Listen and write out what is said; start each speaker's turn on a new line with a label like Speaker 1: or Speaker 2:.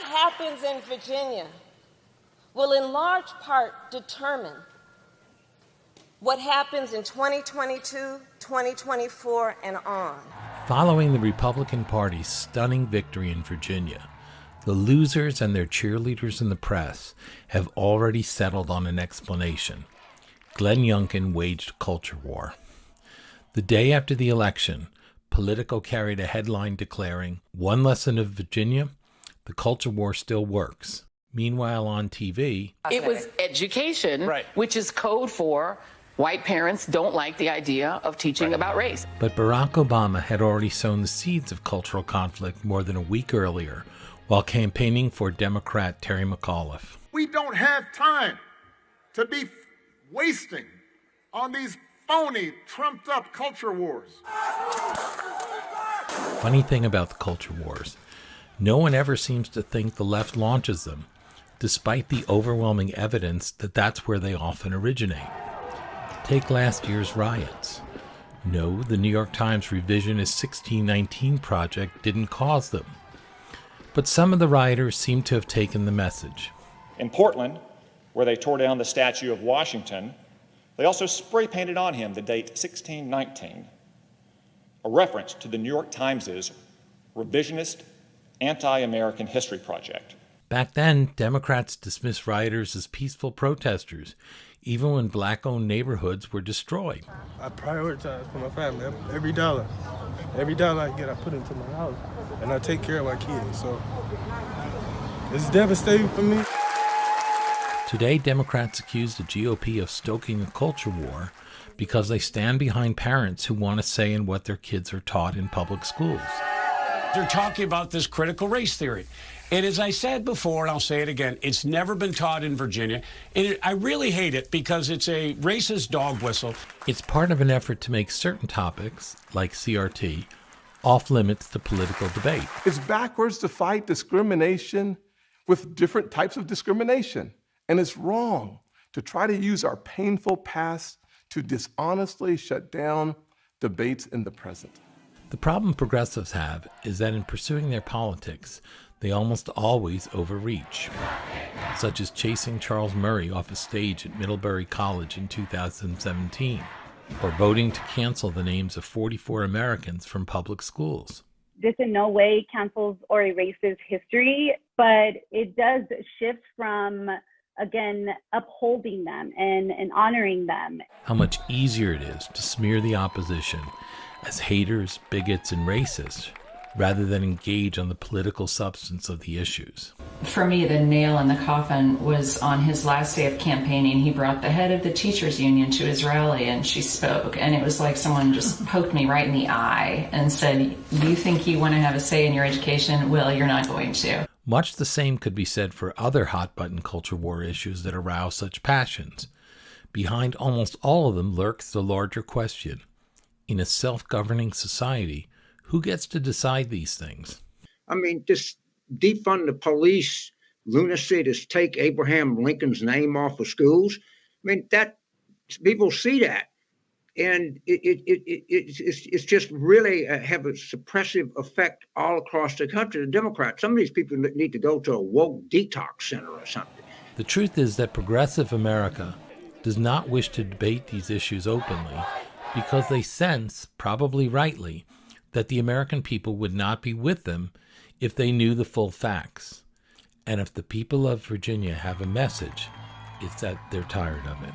Speaker 1: happens in Virginia will in large part determine what happens in 2022, 2024, and on.
Speaker 2: Following the Republican Party's stunning victory in Virginia, the losers and their cheerleaders in the press have already settled on an explanation. Glenn Youngkin waged a culture war. The day after the election, Politico carried a headline declaring, "One lesson of Virginia, the culture war still works." Meanwhile, on TV,
Speaker 3: it was education, right, which is code for white parents don't like the idea of teaching about race.
Speaker 2: But Barack Obama had already sown the seeds of cultural conflict more than a week earlier while campaigning for Democrat Terry McAuliffe.
Speaker 4: We don't have time to be wasting on these phony, trumped-up culture wars.
Speaker 2: Funny thing about the culture wars, no one ever seems to think the left launches them, despite the overwhelming evidence that that's where they often originate. Take last year's riots. No, the New York Times revisionist 1619 project didn't cause them. But some of the rioters seem to have taken the message.
Speaker 5: In Portland, where they tore down the statue of Washington, they also spray painted on him the date 1619, a reference to the New York Times' revisionist anti-American history project.
Speaker 2: Back then, Democrats dismissed rioters as peaceful protesters, even when black-owned neighborhoods were destroyed.
Speaker 6: I prioritize for my family. Every dollar I get, I put into my house, and I take care of my kids. So it's devastating for me.
Speaker 2: Today, Democrats accuse the GOP of stoking a culture war because they stand behind parents who want a say in what their kids are taught in public schools.
Speaker 7: They're talking about this critical race theory. And as I said before, and I'll say it again, it's never been taught in Virginia. And I really hate it because it's a racist dog whistle.
Speaker 2: It's part of an effort to make certain topics, like CRT, off limits to political debate.
Speaker 8: It's backwards to fight discrimination with different types of discrimination. And it's wrong to try to use our painful past to dishonestly shut down debates in the present.
Speaker 2: The problem progressives have is that in pursuing their politics, they almost always overreach, such as chasing Charles Murray off a stage at Middlebury College in 2017, or voting to cancel the names of 44 Americans from public schools.
Speaker 9: This in no way cancels or erases history, but it does shift from, again, upholding them and honoring them.
Speaker 2: How much easier it is to smear the opposition as haters, bigots, and racists, rather than engage on the political substance of the issues.
Speaker 10: For me, the nail in the coffin was on his last day of campaigning. He brought the head of the teachers union to his rally and she spoke, and it was like someone just poked me right in the eye and said, "You think you want to have a say in your education? Well, you're not going to."
Speaker 2: Much the same could be said for other hot-button culture war issues that arouse such passions. Behind almost all of them lurks the larger question: in a self-governing society, who gets to decide these things?
Speaker 11: I mean, this defund the police lunacy, to take Abraham Lincoln's name off of schools. I mean, that people see that, and it's just really have a suppressive effect all across the country. The Democrats, some of these people need to go to a woke detox center or something.
Speaker 2: The truth is that progressive America does not wish to debate these issues openly because they sense, probably rightly, that the American people would not be with them if they knew the full facts. And if the people of Virginia have a message, it's that they're tired of it.